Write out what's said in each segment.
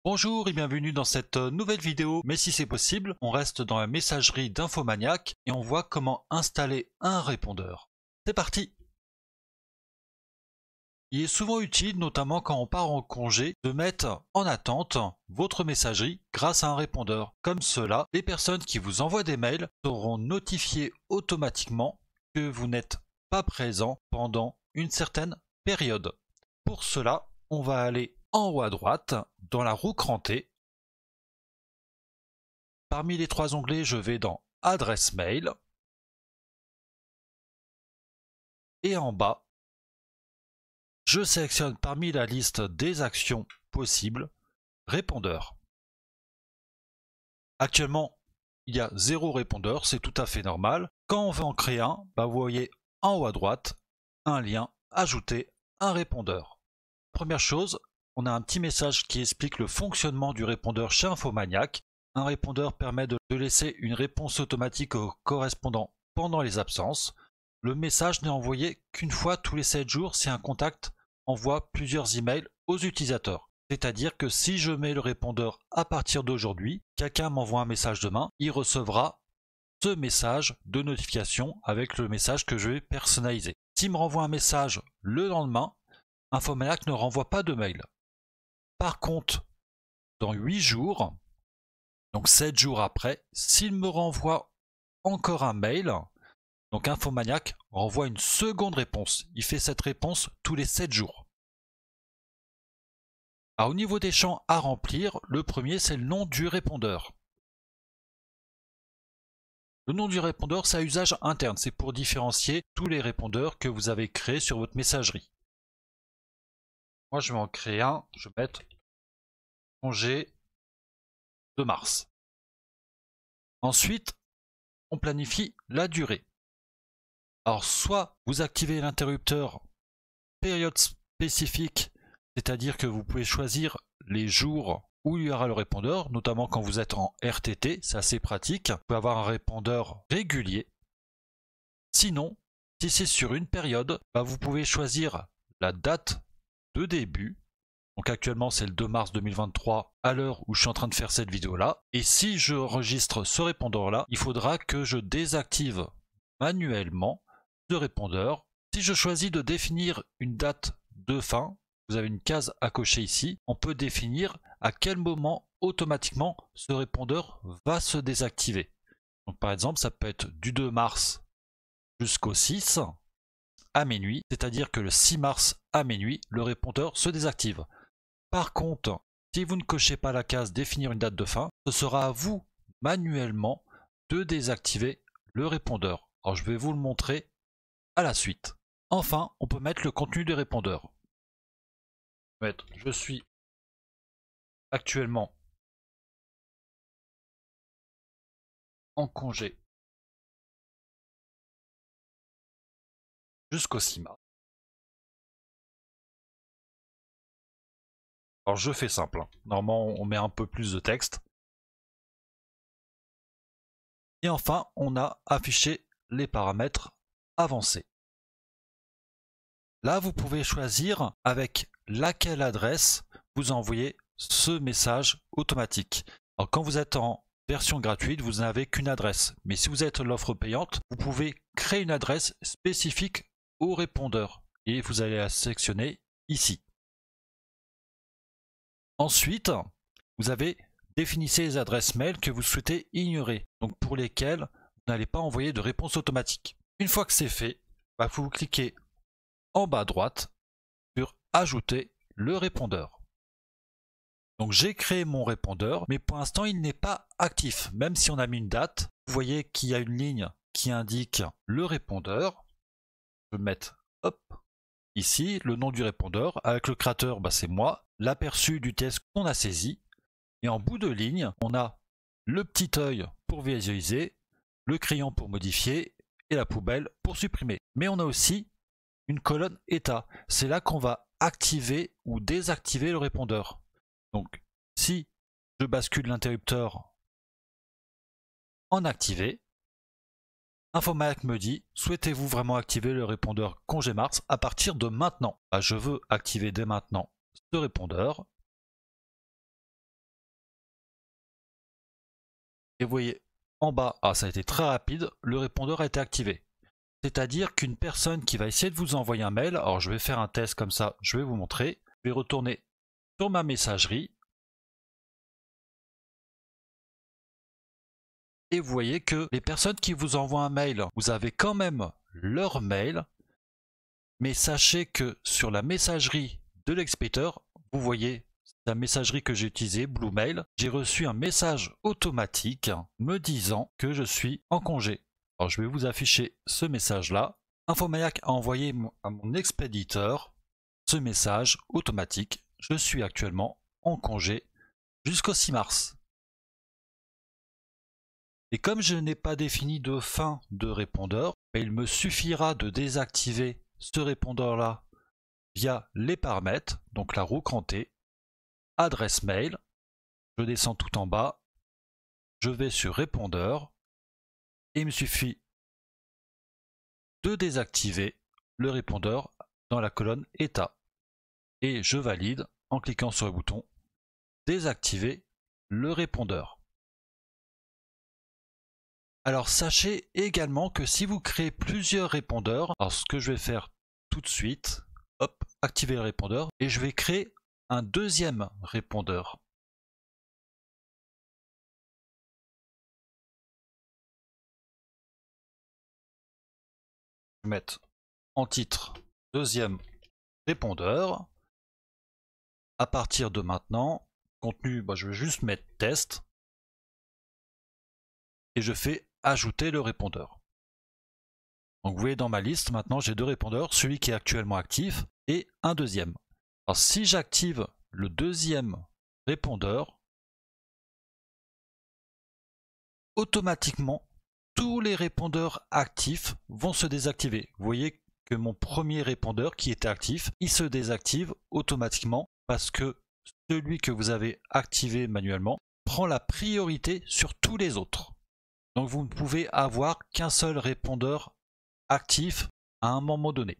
Bonjour et bienvenue dans cette nouvelle vidéo, mais si c'est possible, on reste dans la messagerie d'Infomaniac et on voit comment installer un répondeur. C'est parti! Il est souvent utile, notamment quand on part en congé, de mettre en attente votre messagerie grâce à un répondeur. Comme cela, les personnes qui vous envoient des mails seront notifiées automatiquement que vous n'êtes pas présent pendant une certaine période. Pour cela, on va aller en haut à droite, dans la roue crantée. Parmi les trois onglets, je vais dans Adresse mail. Et en bas, je sélectionne parmi la liste des actions possibles, Répondeur. Actuellement, il y a 0 répondeur, c'est tout à fait normal. Quand on veut en créer un, vous voyez en haut à droite, un lien, Ajouter un répondeur. Première chose, on a un petit message qui explique le fonctionnement du répondeur chez Infomaniac. Un répondeur permet de laisser une réponse automatique au correspondant pendant les absences. Le message n'est envoyé qu'une fois tous les 7 jours si un contact envoie plusieurs emails aux utilisateurs. C'est-à-dire que si je mets le répondeur à partir d'aujourd'hui, quelqu'un m'envoie un message demain, il recevra ce message de notification avec le message que je vais personnaliser. S'il me renvoie un message le lendemain, Infomaniac ne renvoie pas de mail. Par contre, dans 8 jours, donc 7 jours après, s'il me renvoie encore un mail, donc Infomaniac renvoie une seconde réponse. Il fait cette réponse tous les 7 jours. Alors, au niveau des champs à remplir, le premier c'est le nom du répondeur. Le nom du répondeur, c'est à usage interne, c'est pour différencier tous les répondeurs que vous avez créés sur votre messagerie. Moi je vais en créer un, je vais mettre congé de mars. Ensuite, on planifie la durée. Alors soit vous activez l'interrupteur période spécifique, c'est-à-dire que vous pouvez choisir les jours où il y aura le répondeur, notamment quand vous êtes en RTT, c'est assez pratique. Vous pouvez avoir un répondeur régulier. Sinon, si c'est sur une période, vous pouvez choisir la date de début. Donc actuellement c'est le 2 mars 2023 à l'heure où je suis en train de faire cette vidéo là. Et si je enregistre ce répondeur là, il faudra que je désactive manuellement ce répondeur. Si je choisis de définir une date de fin, vous avez une case à cocher ici, on peut définir à quel moment automatiquement ce répondeur va se désactiver. Donc par exemple ça peut être du 2 mars jusqu'au 6 à minuit, c'est-à-dire que le 6 mars à minuit, le répondeur se désactive. Par contre, si vous ne cochez pas la case définir une date de fin, ce sera à vous manuellement de désactiver le répondeur. Alors je vais vous le montrer à la suite. Enfin, on peut mettre le contenu des répondeurs. Je suis actuellement en congé jusqu'au 6 mars. Alors je fais simple, normalement on met un peu plus de texte. Et enfin, on a affiché les paramètres avancés. Là, vous pouvez choisir avec laquelle adresse vous envoyez ce message automatique. Alors quand vous êtes en version gratuite, vous n'avez qu'une adresse. Mais si vous êtes l'offre payante, vous pouvez créer une adresse spécifique au répondeur. Et vous allez la sélectionner ici. Ensuite, vous avez définissez les adresses mail que vous souhaitez ignorer, donc pour lesquelles vous n'allez pas envoyer de réponse automatique. Une fois que c'est fait, vous cliquez en bas à droite sur Ajouter le répondeur. Donc j'ai créé mon répondeur, mais pour l'instant il n'est pas actif. Même si on a mis une date, vous voyez qu'il y a une ligne qui indique le répondeur. Je vais mettre ici le nom du répondeur. Avec le créateur, c'est moi. L'aperçu du test qu'on a saisi. Et en bout de ligne, on a le petit œil pour visualiser, le crayon pour modifier et la poubelle pour supprimer. Mais on a aussi une colonne état. C'est là qu'on va activer ou désactiver le répondeur. Donc si je bascule l'interrupteur en activé, Infomaniac me dit souhaitez-vous vraiment activer le répondeur congé mars à partir de maintenant? Je veux activer dès maintenant ce répondeur. Et vous voyez en bas, ça a été très rapide, le répondeur a été activé. C'est-à-dire qu'une personne qui va essayer de vous envoyer un mail, alors je vais faire un test comme ça, je vais vous montrer. Je vais retourner sur ma messagerie. Et vous voyez que les personnes qui vous envoient un mail, vous avez quand même leur mail. Mais sachez que sur la messagerie de l'expéditeur, vous voyez la messagerie que j'ai utilisée, Blue Mail, j'ai reçu un message automatique me disant que je suis en congé. Alors je vais vous afficher ce message-là. Infomaniac a envoyé à mon expéditeur ce message automatique. Je suis actuellement en congé jusqu'au 6 mars. Et comme je n'ai pas défini de fin de répondeur, il me suffira de désactiver ce répondeur-là via les paramètres, donc la roue crantée, adresse mail, je descends tout en bas, je vais sur répondeur, et il me suffit de désactiver le répondeur dans la colonne état. Et je valide en cliquant sur le bouton désactiver le répondeur. Alors sachez également que si vous créez plusieurs répondeurs, alors ce que je vais faire tout de suite, hop, activer le répondeur, et je vais créer un deuxième répondeur. Je vais mettre en titre deuxième répondeur. À partir de maintenant, contenu, je vais juste mettre test. Et je fais ajouter le répondeur. Donc vous voyez dans ma liste, maintenant j'ai deux répondeurs, celui qui est actuellement actif et un deuxième. Alors si j'active le deuxième répondeur, automatiquement tous les répondeurs actifs vont se désactiver. Vous voyez que mon premier répondeur qui était actif, il se désactive automatiquement parce que celui que vous avez activé manuellement prend la priorité sur tous les autres. Donc vous ne pouvez avoir qu'un seul répondeur actif à un moment donné.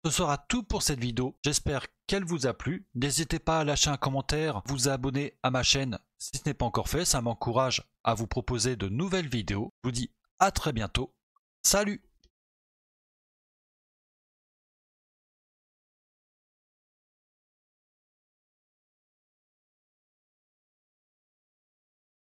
Ce sera tout pour cette vidéo, j'espère qu'elle vous a plu. N'hésitez pas à lâcher un commentaire, vous abonner à ma chaîne si ce n'est pas encore fait, ça m'encourage à vous proposer de nouvelles vidéos. Je vous dis à très bientôt, salut!